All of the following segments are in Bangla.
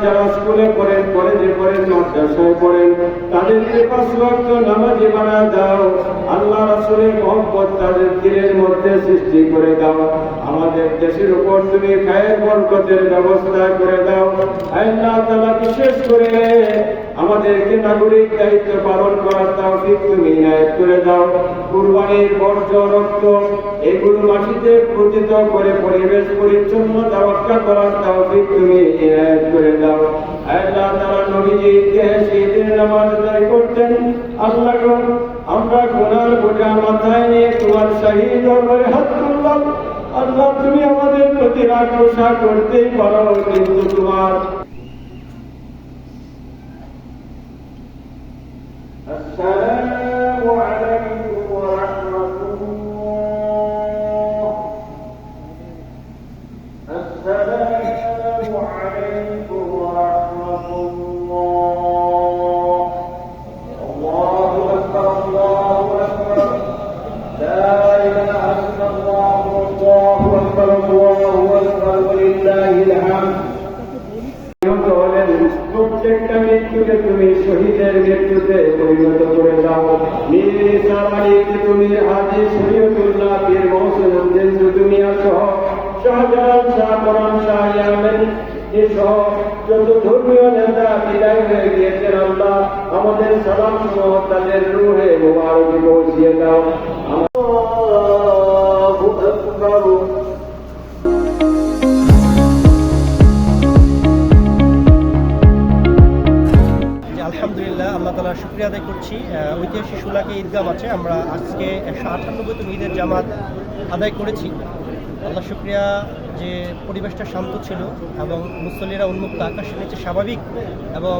যারা স্কুলে পড়েন, কলেজে পড়েন, মাদ্রাসায় পড়েন, তাদেরকে 5 ওয়াক্ত নামাজি বানায় দাও। আল্লাহ রাসূলের মহব্বত তাদের দিলের মধ্যে সৃষ্টি করে দাও। আমাদের দেশের উপর তুমি খায়ের বরকতের ব্যবস্থা করে দাও। আল্লাহ তাআলা বিশেষ করে আমাদেরকে নাগরিক দায়িত্ব পালন করার তৌফিক তুমি ইনায়েত করে দাও। কুরবানির বর্জ্য রক্ত এগুলো মাটিতে পতিত করে পরিবেশ পরিচ্ছন্নতা রক্ষা করার তৌফিক তুমি ইনায়েত করে দাও। আল্লাহ তাআলা নবীজি ইতিহাসে ঈদের নামাজ আদায় করতেন। আল্লাহ গো, আমরা গুনার বোঝা মাথায় নিয়ে তোমার শাহী দরবারে হাত তুললাম। আল্লাহ তুমি আমাদের প্রতি রাগ রোষা করতেই পারো, কিন্তু তোমার السلام عليكم ورحمة الله. السلام عليكم ورحمة الله. الله أكبر الله أكبر. لا إله إلا الله. الله أكبر الله أكبر ولله الحمد. প্রত্যেকটা মৃত্যুকে তুমি শহীদের মৃত্যুতে পরিণত করে দাও। নিসার আলীকে তুমি হাজী শরীয়তুল্লাহ পীর মহসিনুদ্দিন দুনিয়া সহ শাহজালাল শাহ কোরআন শাহ ইয়ামেন সহ যত ধর্মীয় নেতা বিদায় হয়ে গিয়েছেন, আল্লাহ আমাদের সালাম সহ তাদের রূহে মুবারকে পৌঁছিয়ে দাও। আল্লাহু আকবার। আলহামদুলিল্লাহ, আল্লাহ তাআলার শুকরিয়া আদায় করছি। ঐতিহাসিক শোলাকে ঈদগাহ মাঠে আমরা আজকে 198তম ঈদের জামাত আদায় করেছি। আল্লাহ শুকরিয়া যে পরিবেশটা শান্ত ছিল এবং মুসল্লিরা উন্মুক্ত আকাশের নিচে স্বাভাবিক এবং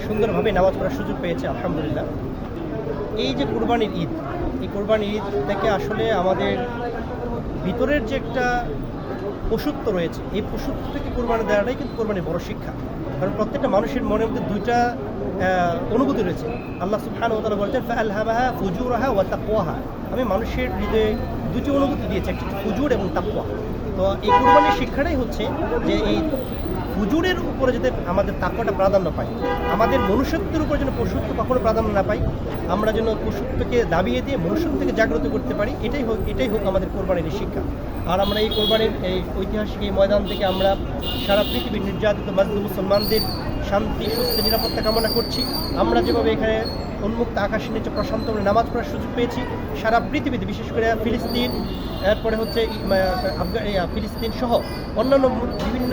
সুন্দরভাবে নামাজ পড়ার সুযোগ পেয়েছে, আলহামদুলিল্লাহ। এই যে কুরবানির ঈদ, এই কুরবানির ঈদ থেকে আসলে আমাদের ভিতরের যে একটা পশুত্ব রয়েছে, এই পশুত্ব থেকে কুরবানি দেওয়াটাই কিন্তু কুরবানির বড় শিক্ষা। কারণ প্রত্যেকটা মানুষের মনের মধ্যে দুইটা অনুভূতি রয়েছে। আল্লাহ সুবহানাহু ওয়া তাআলা বলেছেন ফাআলহামাহা ফুজুরাহা ওয়া তাকওয়াহা। আমি মানুষের হৃদয়ে দুটি অনুভূতি দিয়েছি, একটা ফুজুর এবং তাকওয়া। তো এই কুরবানির শিক্ষাটাই হচ্ছে যে এই ফুজুরের উপরে যাতে আমাদের তাকওয়াটা প্রাধান্য পায়, আমাদের মনুষ্যত্বের উপরে যেন পশুত্ব কখনো প্রাধান্য না পাই, আমরা যেন পশুত্বকে দাবিয়ে দিয়ে মনুষ্যত্বকে জাগ্রত করতে পারি, এটাই হোক আমাদের কোরবানির শিক্ষা। আর আমরা এই কোরবানির এই ঐতিহাসিক এই ময়দান থেকে আমরা সারা পৃথিবীর নির্যাতিত মাজলুম মুসলমানদের শান্তি, সুস্থ, নিরাপত্তা কামনা করছি। আমরা যেভাবে এখানে উন্মুক্ত আকাশের নিচে প্রশান্ত নামাজ পড়ার সুযোগ পেয়েছি, সারা পৃথিবীতে বিশেষ করে ফিলিস্তিন, এরপরে হচ্ছে ফিলিস্তিন সহ অন্যান্য বিভিন্ন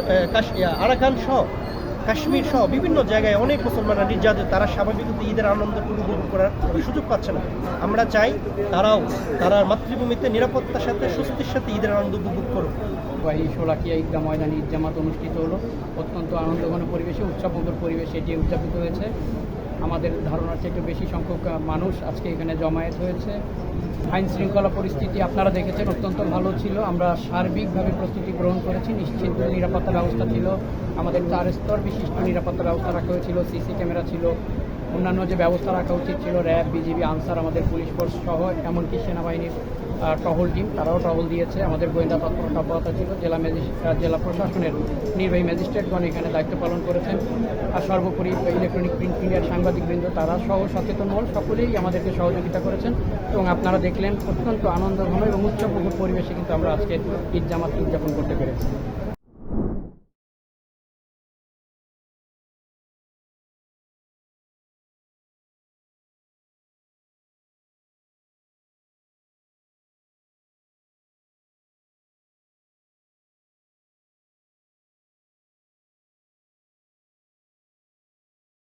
আরাকান সহ কাশ্মীর সহ বিভিন্ন জায়গায় অনেক মুসলমানরা নির্যাতিত, তারা স্বাভাবিকত ঈদের আনন্দ উপভোগ করার সুযোগ পাচ্ছে না। আমরা চাই তারা মাতৃভূমিতে নিরাপত্তার সাথে স্বস্তির সাথে ঈদের আনন্দ উপভোগ করুক। এই শোলাকিয়া ঈদগাহ ময়দানে ঈদ জামাত অনুষ্ঠিত হলো। অত্যন্ত আনন্দঘন পরিবেশে, উৎসবমুখর পরিবেশে এটি উদযাপিত হয়েছে। আমাদের ধারণার চেয়ে একটু বেশি সংখ্যক মানুষ আজকে এখানে জমায়েত হয়েছে। আইন শৃঙ্খলা পরিস্থিতি আপনারা দেখেছেন অত্যন্ত ভালো ছিল। আমরা সার্বিকভাবে প্রস্তুতি গ্রহণ করেছি। নিশ্চিত নিরাপত্তা ব্যবস্থা ছিল, আমাদের 4 স্তর বিশিষ্ট নিরাপত্তা ব্যবস্থা রাখা হয়েছিল, সিসি ক্যামেরা ছিল, অন্যান্য যে ব্যবস্থা রাখা উচিত ছিল, র্যাব, বিজিবি, আনসার, আমাদের পুলিশ ফোর্স সহ এমনকি সেনাবাহিনীর টহল টিম তারাও টহল দিয়েছে। আমাদের গোয়েন্দা তৎপরতা অব্যাহত ছিল। জেলা প্রশাসনের নির্বাহী ম্যাজিস্ট্রেটগণ এখানে দায়িত্ব পালন করেছেন। আর সর্বোপরি ইলেকট্রনিক প্রিন্ট মিডিয়ার সাংবাদিকবৃন্দ তারা সহ সচেতন মহল সকলেই আমাদেরকে সহযোগিতা করেছেন এবং আপনারা দেখলেন অত্যন্ত আনন্দঘন এবং উৎসবমুখর পরিবেশে কিন্তু আমরা আজকে ঈদ জামাত উদযাপন করতে পেরেছি।